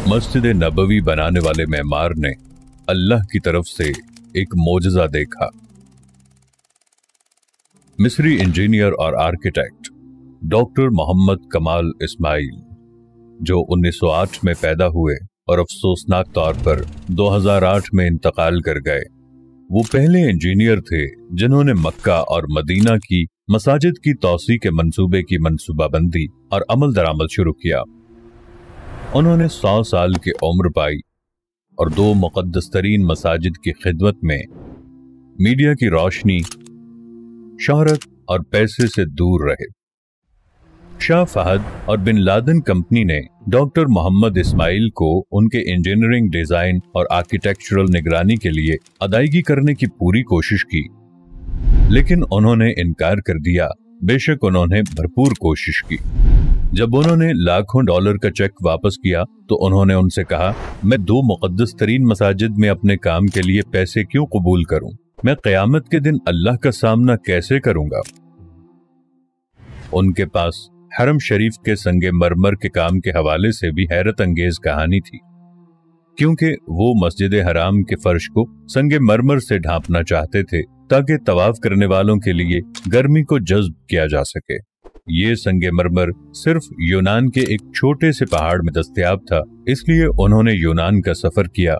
मस्जिद नबवी बनाने वाले मेमार ने अल्लाह की तरफ से एक मोजज़ा देखा। मिस्री इंजीनियर और आर्किटेक्ट डॉक्टर मोहम्मद कमाल इस्माइल, जो 1908 में पैदा हुए और अफसोसनाक तौर पर 2008 में इंतकाल कर गए, वो पहले इंजीनियर थे जिन्होंने मक्का और मदीना की मसाजिद की तौसी के मंसूबे की मंसूबाबंदी और अमल दरामद शुरू किया। उन्होंने 100 साल की उम्र पाई और 2 मुक़द्दस तरीन मसाजिद की खिदमत में मीडिया की रोशनी, शोहरत और पैसे से दूर रहे। शाह फहद और बिन लादेन कंपनी ने डॉक्टर मोहम्मद इस्माइल को उनके इंजीनियरिंग, डिजाइन और आर्किटेक्चरल निगरानी के लिए अदायगी करने की पूरी कोशिश की, लेकिन उन्होंने इनकार कर दिया। बेशक उन्होंने भरपूर कोशिश की। जब उन्होंने लाखों डॉलर का चेक वापस किया तो उन्होंने उनसे कहा, मैं 2 मुक़द्दस तरीन मसाजिद में अपने काम के लिए पैसे क्यों कबूल करूं? मैं क़यामत के दिन अल्लाह का सामना कैसे करूंगा? उनके पास हरम शरीफ के संगे मरमर के काम के हवाले से भी हैरत अंगेज कहानी थी, क्योंकि वो मस्जिद हराम के फर्श को संगे मरमर से ढांपना चाहते थे ताकि तवाफ करने वालों के लिए गर्मी को जज्ब किया जा सके। ये संगे मरमर सिर्फ यूनान के एक छोटे से पहाड़ में दस्तयाब था, इसलिए उन्होंने यूनान का सफर किया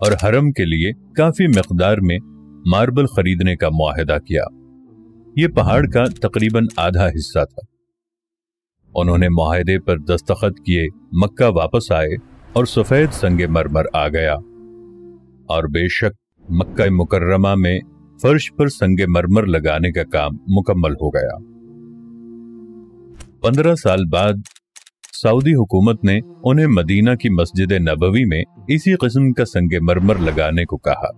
और हरम के लिए काफी मिकदार में मार्बल खरीदने का मुआहदा किया। ये पहाड़ का तकरीबन आधा हिस्सा था। उन्होंने मुआहदे पर दस्तखत किए, मक्का वापस आए और सफेद संगे मरमर आ गया और बेशक मक्का मुकर्रमा में फर्श पर संगे मरमर लगाने का काम मुकम्मल हो गया। 15 साल बाद सऊदी हुकूमत ने उन्हें मदीना की मस्जिद नबवी में इसी किस्म का संगे मरमर लगाने को कहा,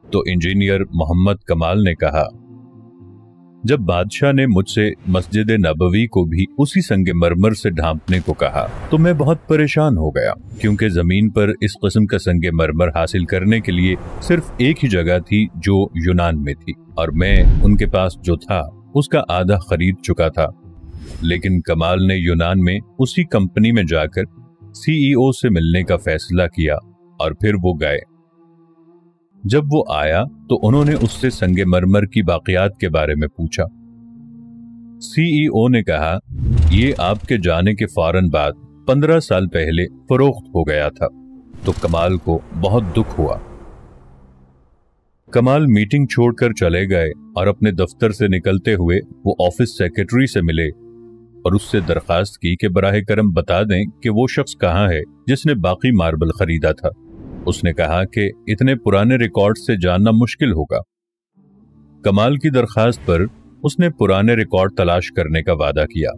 तो इंजीनियर मोहम्मद कमाल ने कहा, जब बादशाह ने मुझसे मस्जिद नबवी को भी उसी संगे मरमर से ढांपने को कहा तो मैं बहुत परेशान हो गया, क्योंकि जमीन पर इस किस्म का संगे मरमर हासिल करने के लिए सिर्फ एक ही जगह थी जो यूनान में थी, और मैं उनके पास जो था उसका आधा खरीद चुका था। लेकिन कमाल ने यूनान में उसी कंपनी में जाकर CEO से मिलने का फैसला किया और फिर वो गए। जब वो आया तो उन्होंने उससे संगे मरमर की बाकियात के बारे में पूछा। CEO ने कहा, ये आपके जाने के फौरन बाद 15 साल पहले फरोख्त हो गया था। तो कमाल को बहुत दुख हुआ। कमाल मीटिंग छोड़कर चले गए और अपने दफ्तर से निकलते हुए वो ऑफिस सेक्रेटरी से मिले और उससे दरखास्त की कि बराह करम बता दें कि वो शख्स कहाँ है जिसने बाकी मार्बल खरीदा था। उसने कहा कि इतने पुराने रिकॉर्ड से जानना मुश्किल होगा। कमाल की दरखास्त पर उसने पुराने रिकॉर्ड तलाश करने का वादा किया।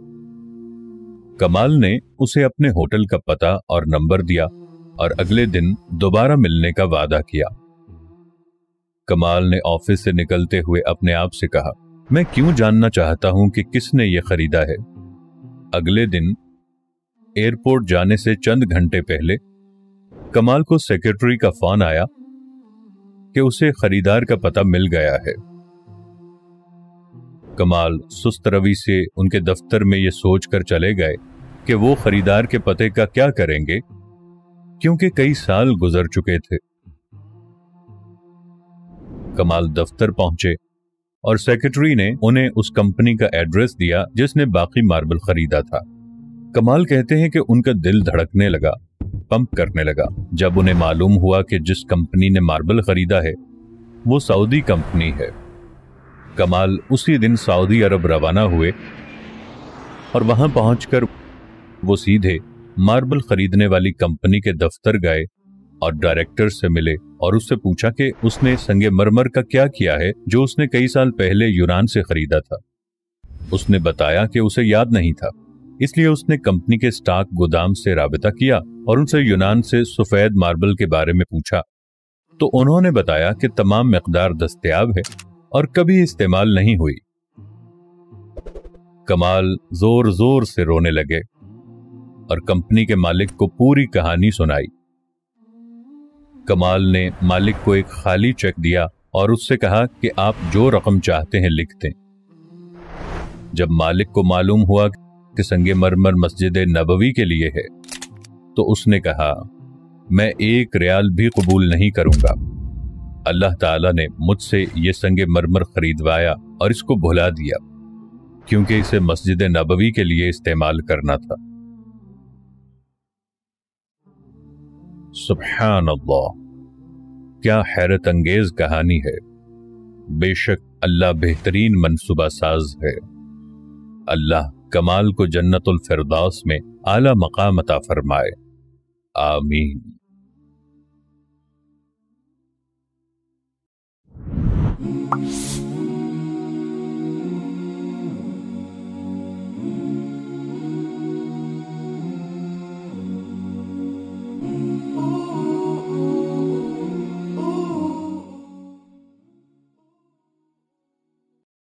कमाल ने उसे अपने होटल का पता और नंबर दिया और अगले दिन दोबारा मिलने का वादा किया। कमाल ने ऑफिस से निकलते हुए अपने आप से कहा, मैं क्यों जानना चाहता हूं कि किसने ये खरीदा है। अगले दिन एयरपोर्ट जाने से चंद घंटे पहले कमाल को सेक्रेटरी का फोन आया कि उसे खरीदार का पता मिल गया है। कमाल सुस्त रवि से उनके दफ्तर में ये सोचकर चले गए कि वो खरीदार के पते का क्या करेंगे, क्योंकि कई साल गुजर चुके थे। कमाल दफ्तर पहुंचे और सेक्रेटरी ने उन्हें उस कंपनी का एड्रेस दिया जिसने बाकी मार्बल खरीदा था। कमाल कहते हैं कि उनका दिल धड़कने लगा, पंप करने लगा, जब उन्हें मालूम हुआ कि जिस कंपनी ने मार्बल खरीदा है वो सऊदी कंपनी है। कमाल उसी दिन सऊदी अरब रवाना हुए और वहां पहुंचकर वो सीधे मार्बल खरीदने वाली कंपनी के दफ्तर गए और डायरेक्टर से मिले और उससे पूछा कि उसने संगे मरमर का क्या किया है जो उसने कई साल पहले यूनान से खरीदा था। उसने बताया कि उसे याद नहीं था, इसलिए उसने कंपनी के स्टॉक गोदाम से राबिता किया और उनसे यूनान से सफेद मार्बल के बारे में पूछा, तो उन्होंने बताया कि तमाम मिकदार दस्तयाब है और कभी इस्तेमाल नहीं हुई। कमाल जोर जोर से रोने लगे और कंपनी के मालिक को पूरी कहानी सुनाई। कमाल ने मालिक को एक खाली चेक दिया और उससे कहा कि आप जो रकम चाहते हैं लिख दें। जब मालिक को मालूम हुआ कि संगे मरमर मस्जिद नबवी के लिए है तो उसने कहा, मैं 1 रियाल भी कबूल नहीं करूंगा। अल्लाह ताला ने मुझसे ये संगे मरमर खरीदवाया और इसको भुला दिया, क्योंकि इसे मस्जिद नबवी के लिए इस्तेमाल करना था। सुब्हान अल्लाह, क्या हैरत अंगेज कहानी है। बेशक अल्लाह बेहतरीन मनसूबा साज है। अल्लाह कमाल को जन्नतुल फिरदौस में आला मकाम अता फरमाए। आमीन।